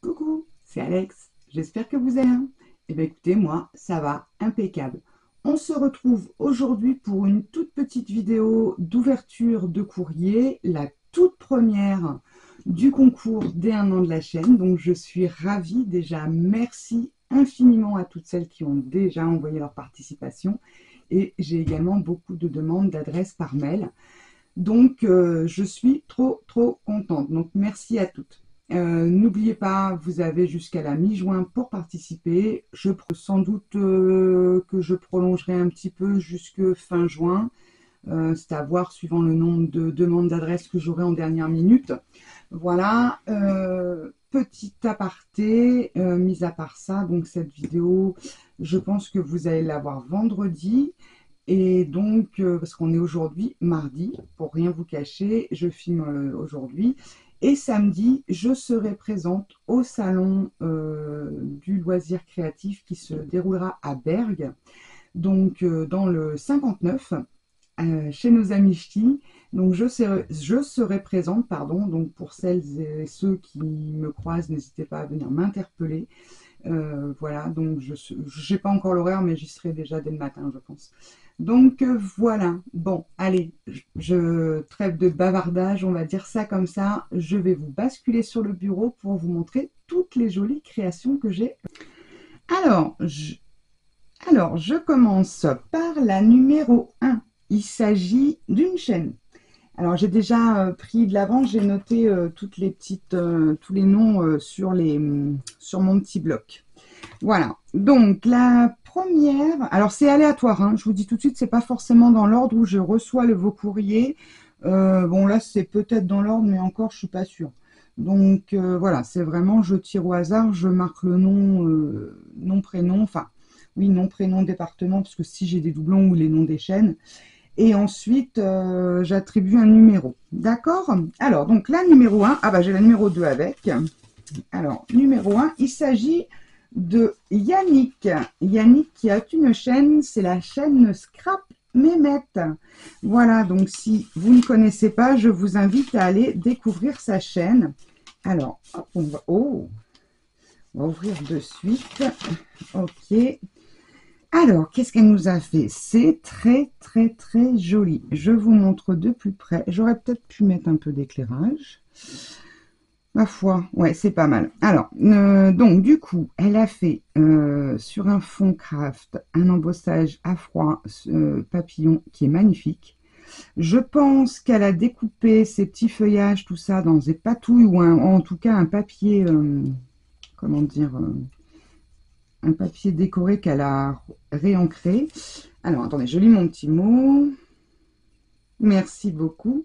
Coucou, c'est Alex, j'espère que vous allez bien. Eh bien écoutez, moi, ça va, impeccable. On se retrouve aujourd'hui pour une toute petite vidéo d'ouverture de courrier, la toute première du concours des 1 an de la chaîne. Donc je suis ravie déjà, merci infiniment à toutes celles qui ont déjà envoyé leur participation. Et j'ai également beaucoup de demandes d'adresses par mail. Donc je suis trop contente. Donc merci à toutes. N'oubliez pas, vous avez jusqu'à la mi-juin pour participer. Sans doute que je prolongerai un petit peu jusque fin juin. C'est à voir suivant le nombre de demandes d'adresses que j'aurai en dernière minute. Voilà, petit aparté, mis à part ça, donc cette vidéo, je pense que vous allez la voir vendredi. Et donc, parce qu'on est aujourd'hui mardi, pour rien vous cacher, je filme aujourd'hui. Et samedi, je serai présente au salon du loisir créatif qui se déroulera à Bergue, donc dans le 59, chez nos amis ch'tis. Donc je serai présente, pardon, donc pour celles et ceux qui me croisent, n'hésitez pas à venir m'interpeller. Voilà, donc je n'ai pas encore l'horaire, mais j'y serai déjà dès le matin, je pense. Donc voilà, bon, allez, je trêve de bavardage, on va dire ça comme ça. Je vais vous basculer sur le bureau pour vous montrer toutes les jolies créations que j'ai. Alors, je commence par la numéro 1. Il s'agit d'une chaîne. Alors, j'ai déjà pris de l'avance, j'ai noté toutes les petites, tous les noms sur mon petit bloc. Voilà, donc la première, alors c'est aléatoire, hein, je vous dis tout de suite, c'est pas forcément dans l'ordre où je reçois vos courriers. Bon, là, c'est peut-être dans l'ordre, mais encore, je suis pas sûre. Donc, voilà, c'est vraiment, je tire au hasard, je marque le nom, nom, prénom, enfin, oui, nom, prénom, département, parce que si j'ai des doublons ou les noms des chaînes. Et ensuite, j'attribue un numéro. D'accord? Alors, donc la numéro 1, ah bah j'ai la numéro 2 avec. Alors, numéro 1, il s'agit de Yannick. Yannick qui a une chaîne, c'est la chaîne Scrap Mehmet. Voilà, donc si vous ne connaissez pas, je vous invite à aller découvrir sa chaîne. Alors, hop, on va ouvrir de suite. Ok. Alors, qu'est-ce qu'elle nous a fait? C'est très joli. Je vous montre de plus près. J'aurais peut-être pu mettre un peu d'éclairage. Ma foi, ouais, c'est pas mal. Alors, donc, du coup, elle a fait sur un fond craft un embossage à froid papillon qui est magnifique. Je pense qu'elle a découpé ses petits feuillages, tout ça, dans des patouilles ou en tout cas un papier, comment dire, un papier décoré qu'elle a réancré. Alors, attendez, je lis mon petit mot. Merci beaucoup.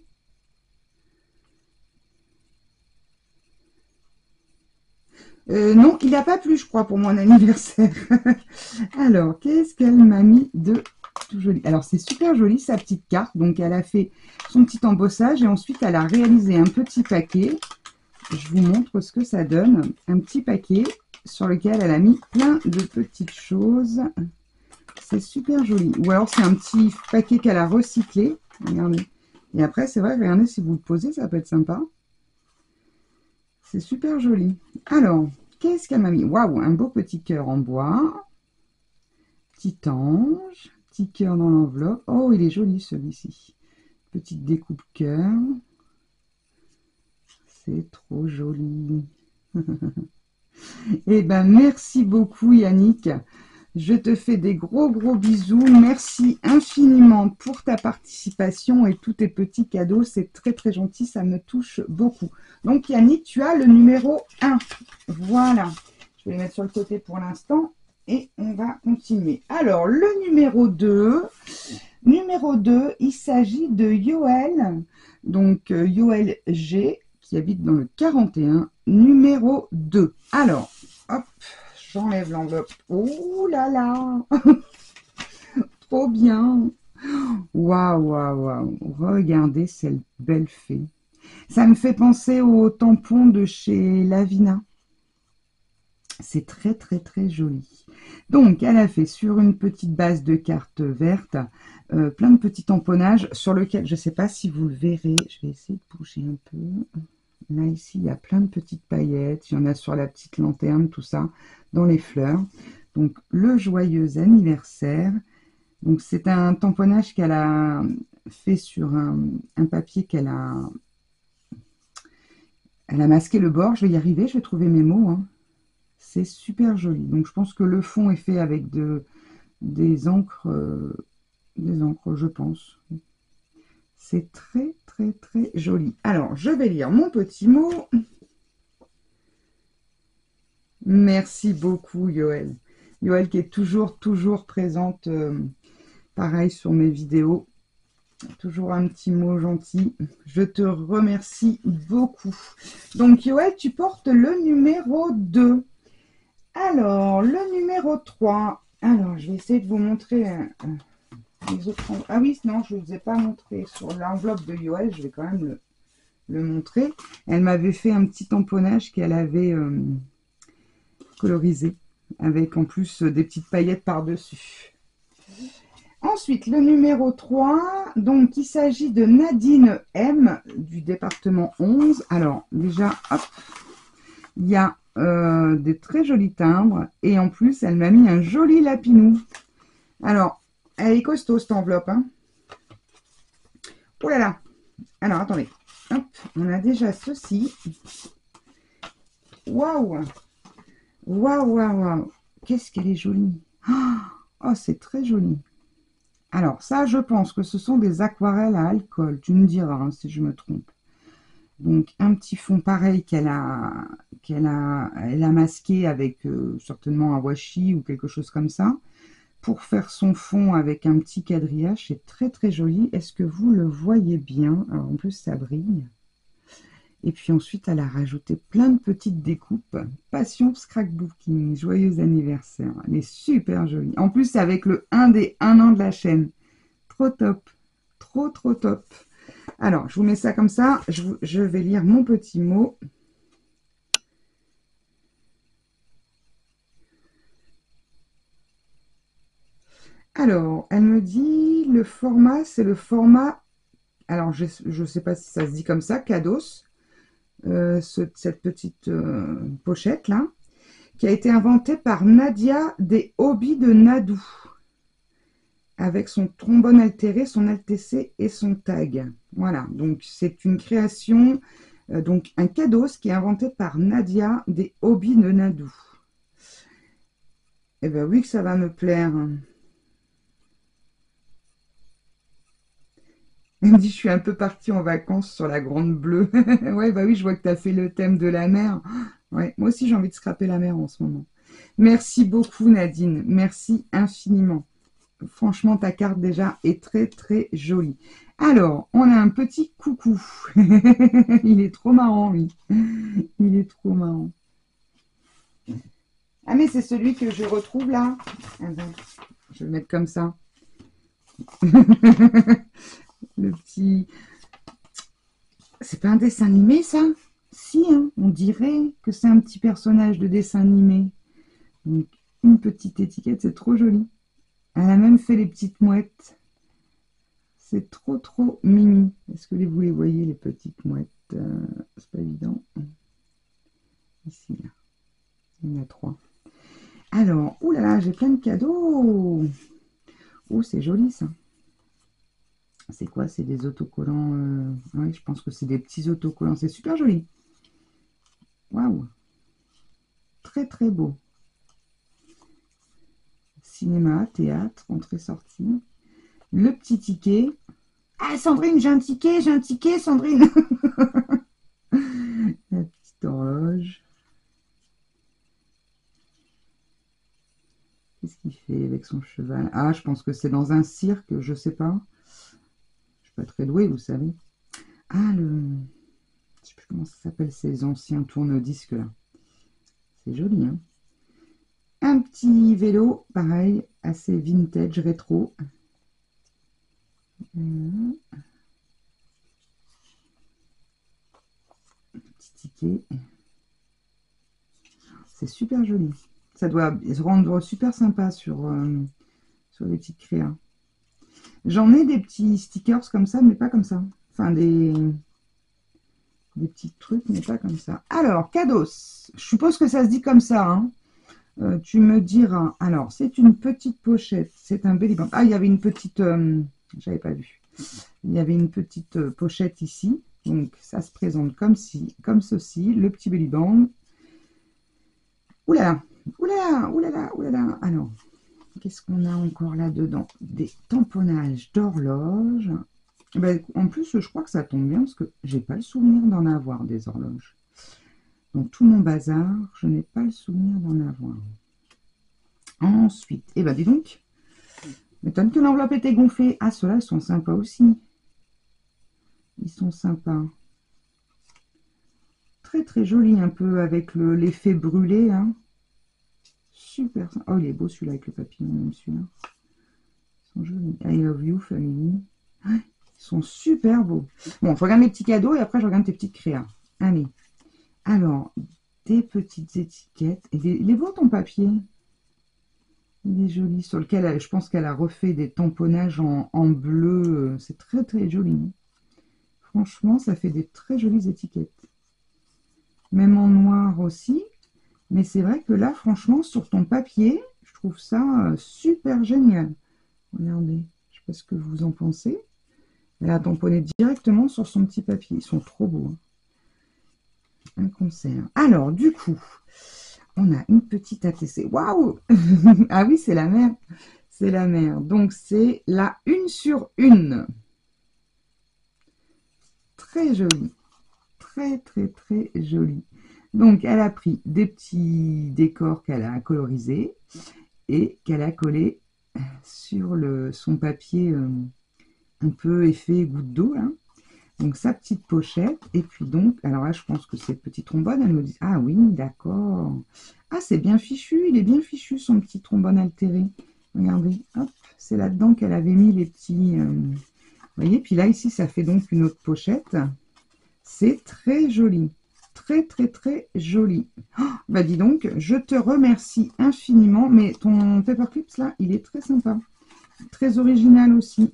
Non, il n'a pas plu, je crois, pour mon anniversaire. Alors, qu'est-ce qu'elle m'a mis de tout joli? Alors, c'est super joli, sa petite carte. Donc, elle a fait son petit embossage et ensuite, elle a réalisé un petit paquet. Je vous montre ce que ça donne. Un petit paquet sur lequel elle a mis plein de petites choses. C'est super joli. Ou alors, c'est un petit paquet qu'elle a recyclé. Regardez. Et après, c'est vrai, regardez, si vous le posez, ça peut être sympa. C'est super joli. Alors, qu'est-ce qu'elle m'a mis? Waouh, un beau petit cœur en bois. Petit ange. Petit cœur dans l'enveloppe. Oh, il est joli celui-ci. Petite découpe cœur. C'est trop joli. Eh ben, merci beaucoup Yannick. Je te fais des gros bisous. Merci infiniment pour ta participation et tous tes petits cadeaux. C'est très gentil, ça me touche beaucoup. Donc Yannick, tu as le numéro 1. Voilà. Je vais le mettre sur le côté pour l'instant et on va continuer. Alors, le numéro 2. Numéro 2, il s'agit de Yoel. Donc, Yoel G, qui habite dans le 41, numéro 2. Alors, hop. J'enlève l'enveloppe. Oh là là. Trop bien. Waouh. Regardez cette belle fée. Ça me fait penser au tampon de chez Lavina. C'est très très très joli. Donc elle a fait sur une petite base de cartes vertes plein de petits tamponnages sur lequel, je ne sais pas si vous le verrez, je vais essayer de bouger un peu. Là ici il y a plein de petites paillettes, il y en a sur la petite lanterne, tout ça, dans les fleurs. Donc le joyeux anniversaire. Donc c'est un tamponnage qu'elle a fait sur un papier elle a masqué le bord. Je vais y arriver, je vais trouver mes mots, hein. C'est super joli. Donc je pense que le fond est fait avec des encres, je pense. C'est très très très joli. Alors je vais lire mon petit mot. Merci beaucoup Yoël. Yoël qui est toujours présente, pareil sur mes vidéos. Toujours un petit mot gentil. Je te remercie beaucoup. Donc Yoël, tu portes le numéro 2. Alors, le numéro 3. Alors, je vais essayer de vous montrer les autres. Ah oui, non, je ne vous ai pas montré. Sur l'enveloppe de Yoël, je vais quand même le montrer. Elle m'avait fait un petit tamponnage qu'elle avait colorisé, avec en plus des petites paillettes par-dessus. Ensuite, le numéro 3, donc il s'agit de Nadine M, du département 11. Alors, déjà, hop, il y a des très jolis timbres, et en plus, elle m'a mis un joli lapinou. Alors, elle est costaud, cette enveloppe, hein. Oh là là. Alors, attendez. Hop, on a déjà ceci. Waouh. Waouh, waouh, waouh. Qu'est-ce qu'elle est jolie. Oh, c'est très joli. Alors, ça, je pense que ce sont des aquarelles à alcool. Tu me diras hein, si je me trompe. Donc, un petit fond pareil elle a masqué avec certainement un washi ou quelque chose comme ça. Pour faire son fond avec un petit quadrillage, c'est très très joli. Est-ce que vous le voyez bien? Alors, en plus, ça brille. Et puis ensuite, elle a rajouté plein de petites découpes. Passion Scrapbooking, joyeux anniversaire. Elle est super jolie. En plus, c'est avec le 1 des 1 an de la chaîne. Trop top. Trop, trop top. Alors, je vous mets ça comme ça. Je vais lire mon petit mot. Alors, elle me dit, le format, c'est le format... Alors, je ne sais pas si ça se dit comme ça, Cados. Cette petite pochette-là, qui a été inventée par Nadia des Hobbies de Nadou, avec son trombone altéré, son LTC et son tag. Voilà, donc c'est une création, donc un cadeau, qui est inventé par Nadia des Hobbies de Nadou. Eh bien oui que ça va me plaire. Elle me dit, je suis un peu partie en vacances sur la Grande Bleue. Ouais, bah oui, je vois que tu as fait le thème de la mer. Ouais, moi aussi j'ai envie de scraper la mer en ce moment. Merci beaucoup Nadine, merci infiniment. Franchement, ta carte déjà est très très jolie. Alors, on a un petit coucou. Il est trop marrant, lui. Il est trop marrant. Ah, mais c'est celui que je retrouve là. Ah ben, je vais le mettre comme ça. Le petit... C'est pas un dessin animé, ça? Si, hein, on dirait que c'est un petit personnage de dessin animé. Donc, une petite étiquette, c'est trop joli. Elle a même fait les petites mouettes. C'est trop trop mimi. Est-ce que vous les voyez, les petites mouettes? C'est pas évident. Ici, là. Il y en a 3. Alors, oulala, j'ai plein de cadeaux. Oh, c'est joli ça. C'est quoi? C'est des autocollants. Oui, je pense que c'est des petits autocollants. C'est super joli. Waouh. Très très beau. Cinéma, théâtre, entrée-sortie. Le petit ticket. Ah, Sandrine, j'ai un ticket, Sandrine. La petite horloge. Qu'est-ce qu'il fait avec son cheval? Ah, je pense que c'est dans un cirque, je sais pas. Je suis pas très douée, vous savez. Ah, je sais plus comment ça s'appelle, ces anciens tourne-disques là. C'est joli, hein. Un petit vélo, pareil, assez vintage, rétro. Petit ticket. C'est super joli. Ça doit se rendre super sympa sur, sur les petites créas. J'en ai des petits stickers comme ça, mais pas comme ça. Enfin, des petits trucs, mais pas comme ça. Alors, cadeaux. Je suppose que ça se dit comme ça, hein. Tu me diras. Alors, c'est une petite pochette. C'est un belly band. Ah, il y avait une petite... j'avais pas vu. Il y avait une petite pochette ici. Donc, ça se présente comme ceci. Le petit belly band. Oulala, oulala, oulala, oulala. Alors, qu'est-ce qu'on a encore là-dedans? Des tamponnages d'horloges. Ben, en plus, je crois que ça tombe bien parce que j'ai pas le souvenir d'en avoir des horloges. Dans tout mon bazar, je n'ai pas le souvenir d'en avoir. Ensuite, eh ben dis donc, m'étonne que l'enveloppe était gonflée. Ah, ceux-là, ils sont sympas aussi. Ils sont sympas. Très très joli, un peu avec l'effet brûlé. Hein. Super. Oh, il est beau celui-là avec le papillon, même celui-là. Ils sont jolis. I love you, family. Ils sont super beaux. Bon, je regarde mes petits cadeaux et après je regarde tes petites créas. Allez. Alors, des petites étiquettes. Et il est beau ton papier. Il est joli. Sur lequel je pense qu'elle a refait des tamponnages en bleu. C'est très très joli. Franchement, ça fait des très jolies étiquettes. Même en noir aussi. Mais c'est vrai que là, franchement, sur ton papier, je trouve ça super génial. Regardez, je ne sais pas ce que vous en pensez. Elle a tamponné directement sur son petit papier. Ils sont trop beaux. Hein. Un concert. Alors, du coup, on a une petite ATC. Waouh. Ah oui, c'est la mer. C'est la mer. Donc, c'est la 1 sur 1. Très jolie. Très, très, très jolie. Donc, elle a pris des petits décors qu'elle a colorisés et qu'elle a collés sur son papier un peu effet goutte d'eau. Donc, sa petite pochette. Et puis donc, alors là, je pense que c'est le petit trombone. Elle nous dit, ah oui, d'accord. Ah, c'est bien fichu. Il est bien fichu, son petit trombone altéré. Regardez, hop, c'est là-dedans qu'elle avait mis les petits... vous voyez, puis là, ici, ça fait donc une autre pochette. C'est très joli. Très, très, très joli. Oh, bah dis donc, je te remercie infiniment. Mais ton paperclips, là, il est très sympa. Très original aussi.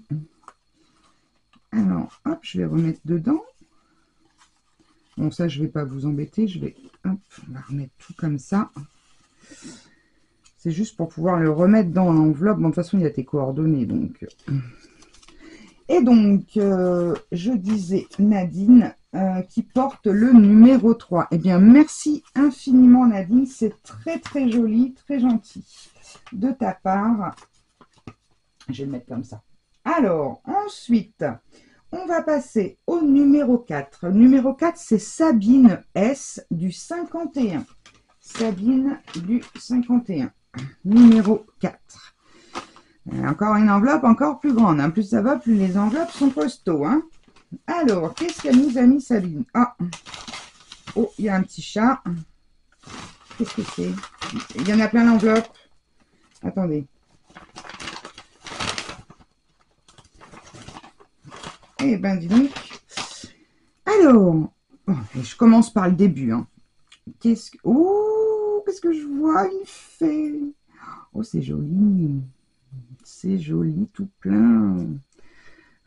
Alors, hop, je vais remettre dedans. Bon, ça, je ne vais pas vous embêter. Je vais, hop, on va remettre tout comme ça. C'est juste pour pouvoir le remettre dans l'enveloppe. Bon, de toute façon, il y a tes coordonnées, donc... Et donc, je disais Nadine qui porte le numéro 3. Eh bien, merci infiniment Nadine. C'est très, très joli, très gentil de ta part. Je vais le mettre comme ça. Alors, ensuite, on va passer au numéro 4. Numéro 4, c'est Sabine S du 51. Sabine du 51. Numéro 4. Encore une enveloppe encore plus grande. Hein. Plus ça va, plus les enveloppes sont costauds. Hein. Alors, qu'est-ce qu'elle nous a mis, Sabine? Ah, oh, il y a un petit chat. Qu'est-ce que c'est? Il y en a plein l'enveloppe. Attendez. Eh ben, dis donc. Alors, oh, je commence par le début. Hein. Oh, qu'est-ce que je vois? Une fée. Oh, c'est joli. C'est joli, tout plein.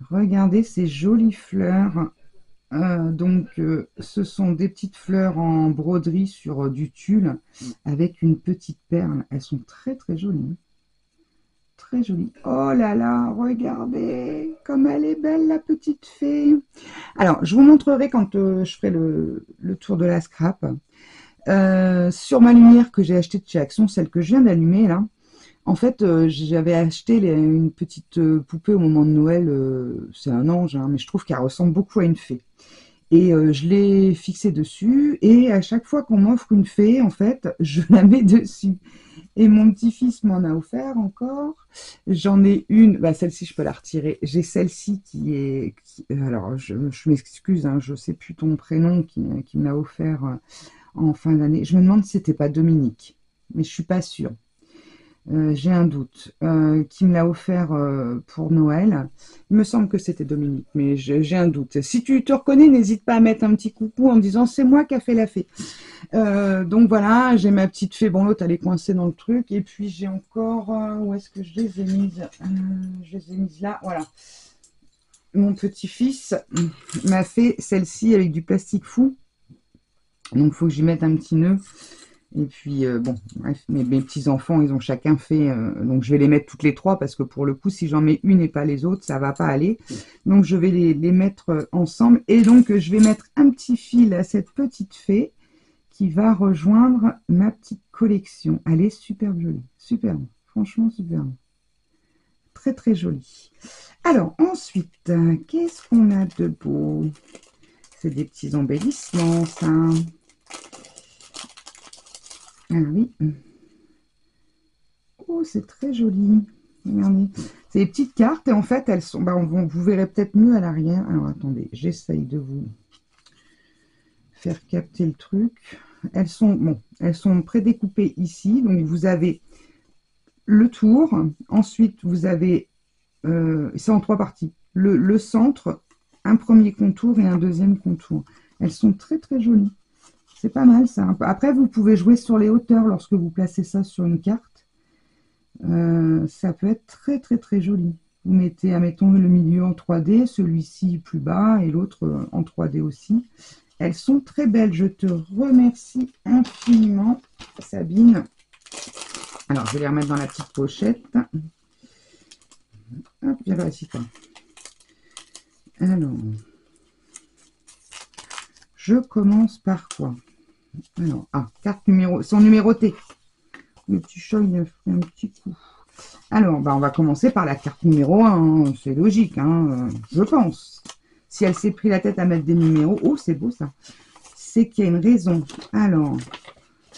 Regardez ces jolies fleurs. Ce sont des petites fleurs en broderie sur du tulle avec une petite perle. Elles sont très, très jolies. Très jolies. Oh là là, regardez comme elle est belle, la petite fée. Alors, je vous montrerai quand je ferai le tour de la scrap. Sur ma lumière que j'ai achetée de chez Action, celle que je viens d'allumer là, en fait, j'avais acheté une petite poupée au moment de Noël. C'est un ange, hein, mais je trouve qu'elle ressemble beaucoup à une fée. Et je l'ai fixée dessus. Et à chaque fois qu'on m'offre une fée, en fait, je la mets dessus. Et mon petit-fils m'en a offert encore. J'en ai une. Bah, celle-ci, je peux la retirer. J'ai celle-ci qui est... alors, je m'excuse, hein, je ne sais plus ton prénom qui me l'a offert en fin d'année. Je me demande si c'était pas Dominique. Mais je ne suis pas sûre. J'ai un doute. Qui me l'a offert pour Noël. Il me semble que c'était Dominique, mais j'ai un doute. Si tu te reconnais, n'hésite pas à mettre un petit coucou en disant c'est moi qui a fait la fée. Donc voilà, j'ai ma petite fée. Bon, l'autre elle est coincée dans le truc. Et puis j'ai encore... où est-ce que je les ai mises? Je les ai mises là, voilà. Mon petit-fils m'a fait celle-ci avec du plastique fou. Donc il faut que j'y mette un petit nœud. Et puis, bon, bref, mes petits-enfants, ils ont chacun fait... donc, je vais les mettre toutes les trois, parce que pour le coup, si j'en mets une et pas les autres, ça va pas aller. Donc, je vais les mettre ensemble. Et donc, je vais mettre un petit fil à cette petite fée qui va rejoindre ma petite collection. Elle est superbe jolie. Superbe. Franchement, superbe. Très, très jolie. Alors, ensuite, qu'est-ce qu'on a de beau? C'est des petits embellissements, ça. Ah oui. Oh, c'est très joli. Regardez. C'est des petites cartes et en fait, elles sont... vous verrez peut-être mieux à l'arrière. Alors, attendez, j'essaye de vous faire capter le truc. Elles sont prédécoupées ici. Donc, vous avez le tour. Ensuite, vous avez... c'est en 3 parties. Le centre, un premier contour et un deuxième contour. Elles sont très, très jolies. C'est pas mal, ça. Après, vous pouvez jouer sur les hauteurs lorsque vous placez ça sur une carte. Ça peut être très très très joli. Vous mettez, admettons, le milieu en 3D, celui-ci plus bas et l'autre en 3D aussi. Elles sont très belles. Je te remercie infiniment, Sabine. Alors, je vais les remettre dans la petite pochette. Hop, viens là, ici, toi. Alors, je commence par quoi? Alors, carte numéro, sont numérotées. Le petit chat, il a fait un petit coup. Alors, on va commencer par la carte numéro 1. Hein. C'est logique, hein, je pense. Si elle s'est pris la tête à mettre des numéros... Oh, c'est beau, ça. C'est qu'il y a une raison. Alors,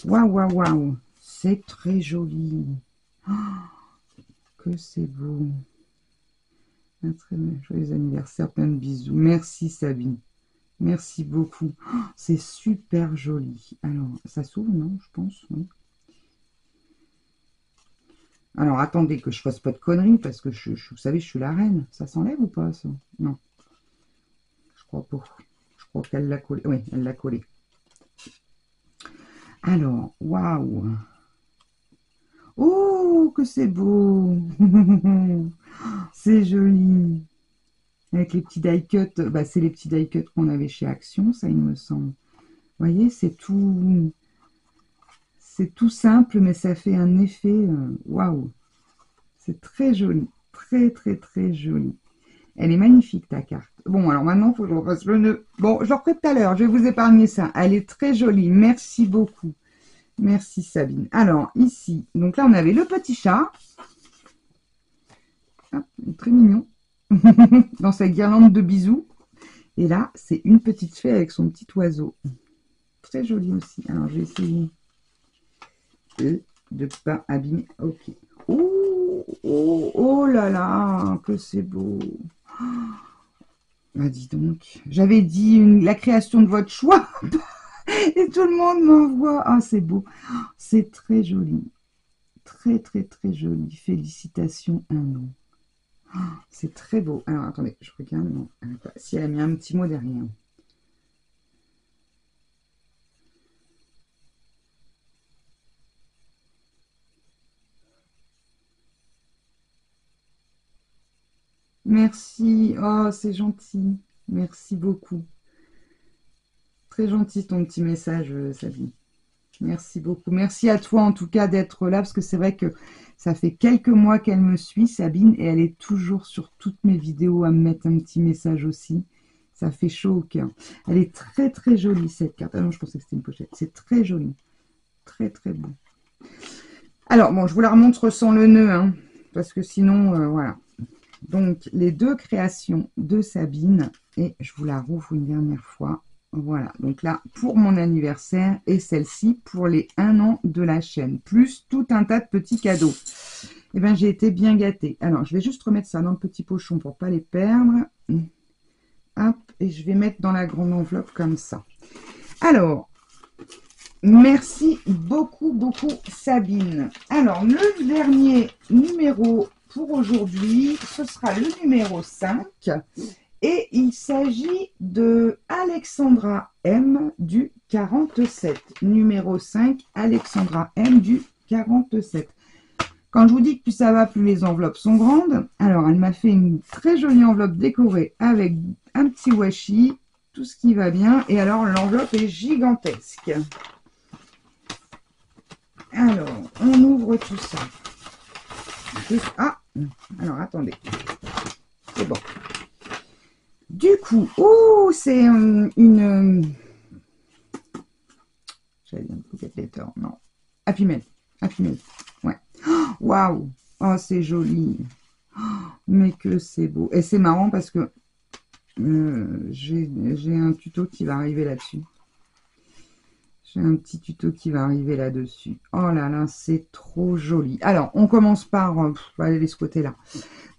waouh, waouh, waouh. C'est très joli. Oh, que c'est beau. Un très joyeux anniversaire, plein de bisous. Merci, Sabine. Merci beaucoup. Oh, c'est super joli. Alors, ça s'ouvre, non? Je pense, oui. Alors, attendez que je fasse pas de conneries, parce que, vous savez, je suis la reine. Ça s'enlève ou pas, ça? Non. Je crois pas. Je crois qu'elle l'a collé. Oui, elle l'a collé. Alors, waouh! Oh, que c'est beau! C'est joli! Avec les petits die cut. C'est les petits die cut qu'on avait chez Action, ça, il me semble. Vous voyez, c'est tout... C'est tout simple, mais ça fait un effet... Waouh! C'est très joli. Très, très, très joli. Elle est magnifique, ta carte. Bon, alors maintenant, il faut que je refasse le nœud. Bon, je le referai tout à l'heure. Je vais vous épargner ça. Elle est très jolie. Merci beaucoup. Merci, Sabine. Alors, ici, donc là, on avait le petit chat. Hop, très mignon. Dans sa guirlande de bisous. Et là, c'est une petite fée avec son petit oiseau. Très joli aussi. Alors, je vais essayer de ne pas abîmer. Ok. Oh, oh, oh là là, que c'est beau. Ah, dis donc. J'avais dit la création de votre choix. Et tout le monde m'envoie. Ah, c'est beau. C'est très joli. Très, très, très joli. Félicitations, un nom. C'est très beau. Alors, attendez, je regarde. Non, si elle a mis un petit mot derrière. Merci. Oh, c'est gentil. Merci beaucoup. Très gentil ton petit message, Sabine. Merci beaucoup. Merci à toi en tout cas d'être là, parce que c'est vrai que ça fait quelques mois qu'elle me suit, Sabine, et elle est toujours sur toutes mes vidéos à me mettre un petit message aussi. Ça fait chaud au cœur. Elle est très très jolie cette carte. Ah non, je pensais que c'était une pochette. C'est très joli. Très très beau. Alors bon, je vous la remontre sans le nœud, hein, parce que sinon, voilà. Donc les deux créations de Sabine, et je vous la rouvre une dernière fois. Voilà, donc là, pour mon anniversaire, et celle-ci pour les 1 an de la chaîne, plus tout un tas de petits cadeaux. Eh bien, j'ai été bien gâtée. Alors, je vais juste remettre ça dans le petit pochon pour ne pas les perdre. Hop, et je vais mettre dans la grande enveloppe comme ça. Alors, Merci beaucoup, beaucoup, Sabine. Alors, le dernier numéro pour aujourd'hui, ce sera le numéro 5. Et il s'agit de Alexandra M du 47. Numéro 5, Alexandra M du 47. Quand je vous dis que plus ça va, plus les enveloppes sont grandes. Alors, elle m'a fait une très jolie enveloppe décorée avec un petit washi, tout ce qui va bien. Et alors, l'enveloppe est gigantesque. Alors, on ouvre tout ça. Ah, alors attendez. C'est bon. Du coup, oh, c'est une... J'allais dire Pocket Letter, non. Happy Mail. Happy Mail, ouais. Waouh, oh, c'est joli. Mais que c'est beau. Et c'est marrant parce que j'ai un tuto qui va arriver là-dessus. J'ai un petit tuto qui va arriver là-dessus. Oh là là, c'est trop joli. Alors, on commence par... on va aller de ce côté-là.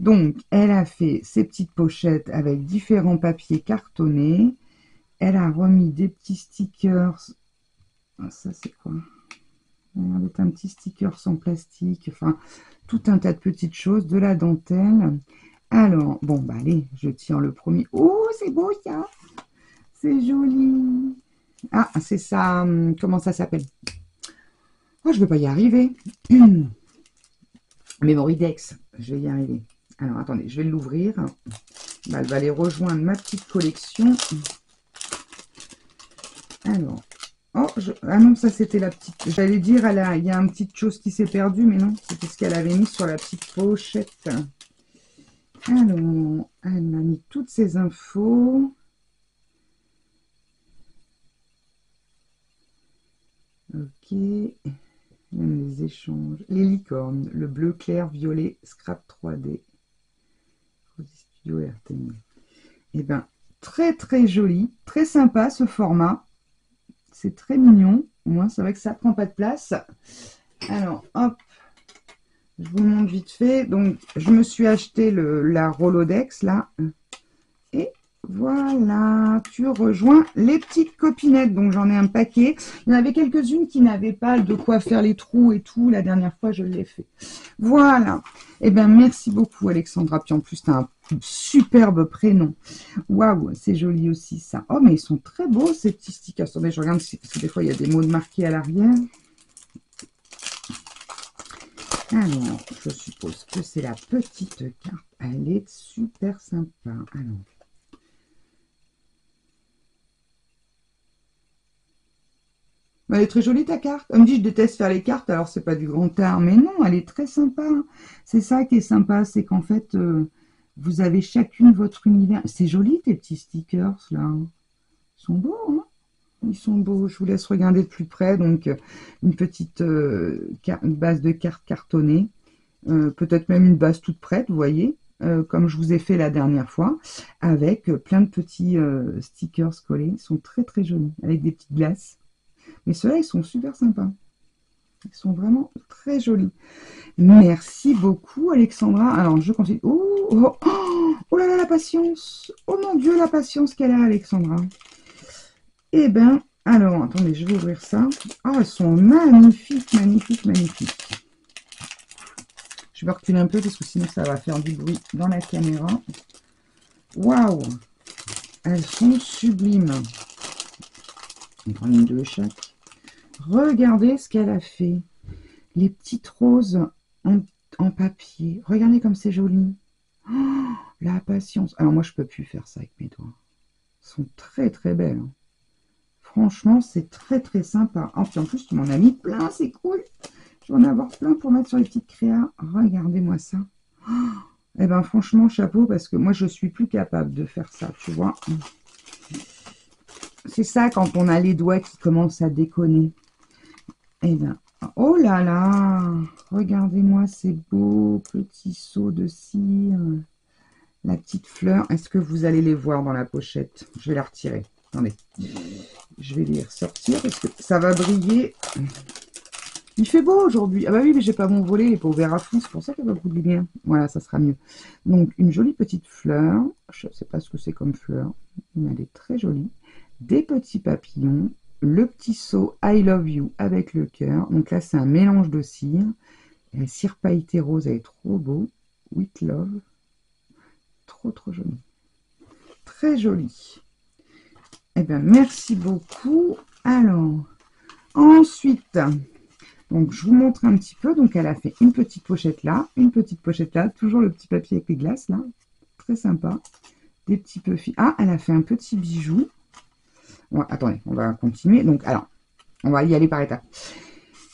Donc, elle a fait ses petites pochettes avec différents papiers cartonnés. Elle a remis des petits stickers. Ah, ça, c'est quoi? Regardez, un petit sticker en plastique. Enfin, tout un tas de petites choses. De la dentelle. Alors, bon, bah allez, je tire le premier. Oh, c'est beau, ça. C'est joli. Ah, c'est ça. Comment ça s'appelle? Oh, je ne vais pas y arriver. Mémoridex. Je vais y arriver. Alors, attendez, je vais l'ouvrir. Bah, elle va aller rejoindre ma petite collection. Alors, oh, ah non, ça c'était la petite... J'allais dire, il y a une petite chose qui s'est perdue, mais non, c'était ce qu'elle avait mis sur la petite pochette. Alors, elle m'a mis toutes ces infos. Ok. Même les échanges. Les licornes. Le bleu clair, violet, scrap 3D. Studio RTM. Eh bien, très très joli. Très sympa ce format. C'est très mignon. Au moins, c'est vrai que ça prend pas de place. Alors, hop. Je vous montre vite fait. Donc, je me suis acheté la Rolodex, là. Et voilà, tu rejoins les petites copinettes. Donc, j'en ai un paquet. Il y en avait quelques-unes qui n'avaient pas de quoi faire les trous et tout. La dernière fois, je l'ai fait. Voilà. Eh bien, merci beaucoup, Alexandra. Puis en plus, tu as un superbe prénom. Waouh, c'est joli aussi, ça. Oh, mais ils sont très beaux, ces petits stickers. Attendez, je regarde si des fois, il y a des mots marqués à l'arrière. Alors, je suppose que c'est la petite carte. Elle est super sympa. Alors, elle est très jolie ta carte. Elle me dit je déteste faire les cartes, alors c'est pas du grand art. Mais non, elle est très sympa. C'est ça qui est sympa, c'est qu'en fait, vous avez chacune votre univers. C'est joli tes petits stickers là. Ils sont beaux, hein? Ils sont beaux. Je vous laisse regarder de plus près. Donc, une petite base de cartes cartonnées. Peut-être même une base toute prête, vous voyez, comme je vous ai fait la dernière fois, avec plein de petits stickers collés. Ils sont très très jolis, avec des petites glaces. Mais ceux-là, ils sont super sympas. Ils sont vraiment très jolis. Merci beaucoup, Alexandra. Alors, je continue. Oh, oh, oh, oh là là, la patience. Oh mon Dieu, la patience qu'elle a, Alexandra. Eh bien, alors, attendez, je vais ouvrir ça. Ah, elles sont magnifiques, magnifiques, magnifiques. Je vais reculer un peu parce que sinon ça va faire du bruit dans la caméra. Waouh! Elles sont sublimes. On prend une de chaque. Regardez ce qu'elle a fait. Les petites roses en papier. Regardez comme c'est joli. Oh, la patience. Alors moi je peux plus faire ça avec mes doigts. Elles sont très très belles. Hein. Franchement c'est très très sympa. Oh, puis en plus tu m'en as mis plein, c'est cool. Je vais en avoir plein pour mettre sur les petites créas. Regardez-moi ça. Oh, eh ben franchement, chapeau, parce que moi, je suis plus capable de faire ça, tu vois. C'est ça quand on a les doigts qui commencent à déconner. Eh ben, oh là là, regardez-moi ces beaux petits seaux de cire. La petite fleur, est-ce que vous allez les voir dans la pochette? Je vais la retirer. Attendez, je vais les ressortir parce que ça va briller. Il fait beau aujourd'hui. Ah bah oui, mais j'ai pas mon volet, il est pas ouvert à fond, c'est pour ça qu'il y a beaucoup de lumière. Voilà, ça sera mieux. Donc, une jolie petite fleur. Je ne sais pas ce que c'est comme fleur, mais elle est très jolie. Des petits papillons. le petit seau I Love You avec le cœur. Donc là, c'est un mélange de cire. Et la cire pailletée rose, elle est trop beau. With Love. Trop, trop joli. Très joli. Eh bien, merci beaucoup. Alors, ensuite, donc je vous montre un petit peu. Donc, elle a fait une petite pochette là, une petite pochette là. Toujours le petit papier avec les glaces là. Très sympa. Des petits peu... Ah, elle a fait un petit bijou. Ouais, attendez, on va continuer. Donc, alors, on va y aller par étapes.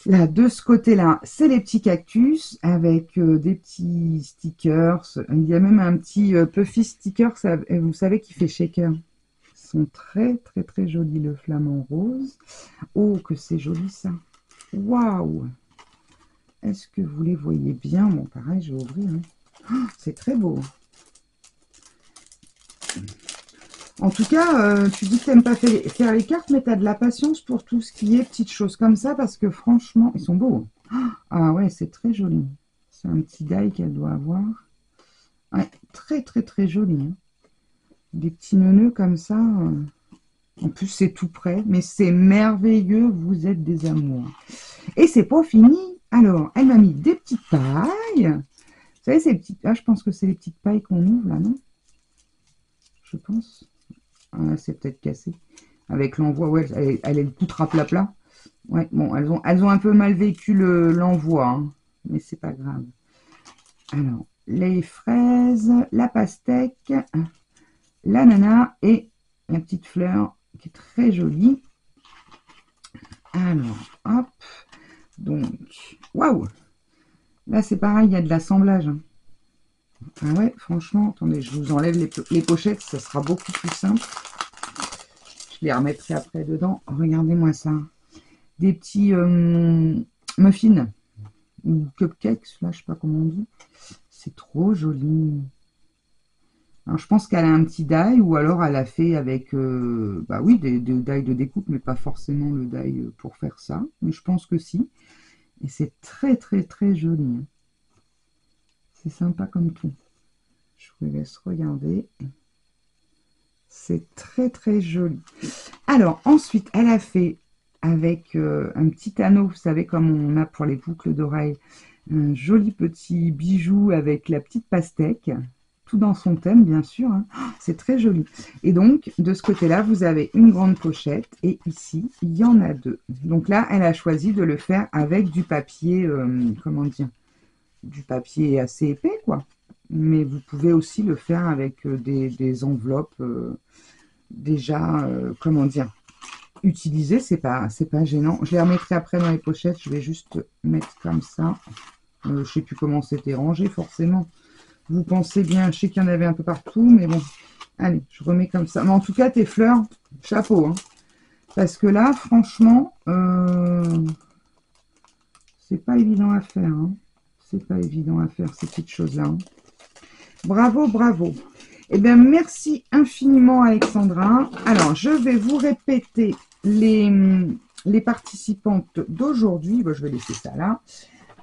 Là, de ce côté-là, c'est les petits cactus avec des petits stickers. Il y a même un petit puffy sticker, vous savez, qui fait shaker. Ils sont très, très, très jolis, le flamant rose. Oh, que c'est joli, ça. Waouh! Est-ce que vous les voyez bien? Bon, pareil, je vais ouvrir. Hein. Oh, c'est très beau. En tout cas, tu dis que tu n'aimes pas faire les cartes, mais tu as de la patience pour tout ce qui est petites choses comme ça, parce que franchement, ils sont beaux. Ah ouais, c'est très joli. C'est un petit die qu'elle doit avoir. Ouais, très très très joli. Hein. Des petits nœuds comme ça. En plus, c'est tout prêt, mais c'est merveilleux. Vous êtes des amours. Et c'est pas fini. Alors, elle m'a mis des petites pailles. Vous savez, ces petites... Ah, je pense que c'est les petites pailles qu'on ouvre là, non? Je pense. Ah, c'est peut-être cassé. Avec l'envoi, ouais, elle est toute rapla-plat. Ouais, bon, elles ont un peu mal vécu l'envoi, hein, mais c'est pas grave. Alors, les fraises, la pastèque, l'ananas et la petite fleur qui est très jolie. Alors, hop. Donc, waouh! Là, c'est pareil, il y a de l'assemblage. Hein. Ah ouais, franchement, attendez, je vous enlève les pochettes, ça sera beaucoup plus simple. Je les remettrai après dedans. Regardez-moi ça. Des petits muffins ou cupcakes, là, je sais pas comment on dit. C'est trop joli. Alors, je pense qu'elle a un petit die ou alors elle a fait avec, bah oui, des die de découpe, mais pas forcément le die pour faire ça. Mais je pense que si. Et c'est très, très, très joli. Hein. C'est sympa comme tout. Je vous laisse regarder. C'est très, très joli. Alors, ensuite, elle a fait avec un petit anneau, vous savez, comme on a pour les boucles d'oreilles, un joli petit bijou avec la petite pastèque, tout dans son thème, bien sûr. Hein. Oh, c'est très joli. Et donc, de ce côté-là, vous avez une grande pochette, et ici, il y en a deux. Donc là, elle a choisi de le faire avec du papier, comment dire, du papier assez épais, quoi. Mais vous pouvez aussi le faire avec des enveloppes déjà, comment dire, utilisées, c'est pas gênant. Je les remettrai après dans les pochettes, je vais juste mettre comme ça. Je sais plus comment c'était rangé, forcément. Vous pensez bien, je sais qu'il y en avait un peu partout, mais bon. Allez, je remets comme ça. Mais en tout cas, tes fleurs, chapeau. Hein. Parce que là, franchement, c'est pas évident à faire. Hein. C'est pas évident à faire, ces petites choses-là. Hein. Bravo, bravo. Eh bien, merci infiniment, Alexandra. Alors, je vais vous répéter les participantes d'aujourd'hui. Bon, je vais laisser ça là.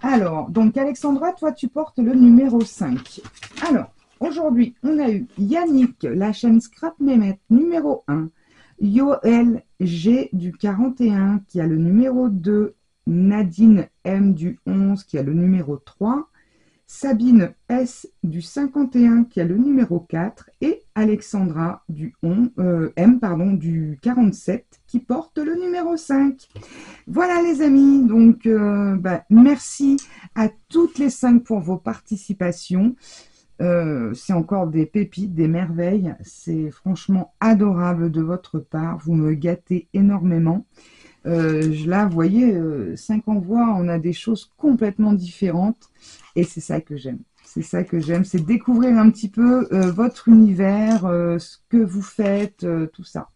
Alors, donc, Alexandra, toi, tu portes le numéro 5. Alors, aujourd'hui, on a eu Yannick, la chaîne Scrap Mehmet, numéro 1. Yoel G du 41, qui a le numéro 2. Nadine M du 11, qui a le numéro 3. Sabine S du 51 qui a le numéro 4 et Alexandra du M du 47 qui porte le numéro 5. Voilà les amis, donc merci à toutes les 5 pour vos participations. C'est encore des pépites, des merveilles. C'est franchement adorable de votre part. Vous me gâtez énormément. Là, vous voyez, 5 envois, on a des choses complètement différentes. Et c'est ça que j'aime. C'est ça que j'aime, c'est découvrir un petit peu votre univers, ce que vous faites, tout ça.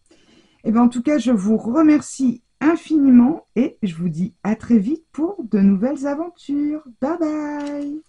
Et bien, en tout cas, je vous remercie infiniment et je vous dis à très vite pour de nouvelles aventures. Bye bye!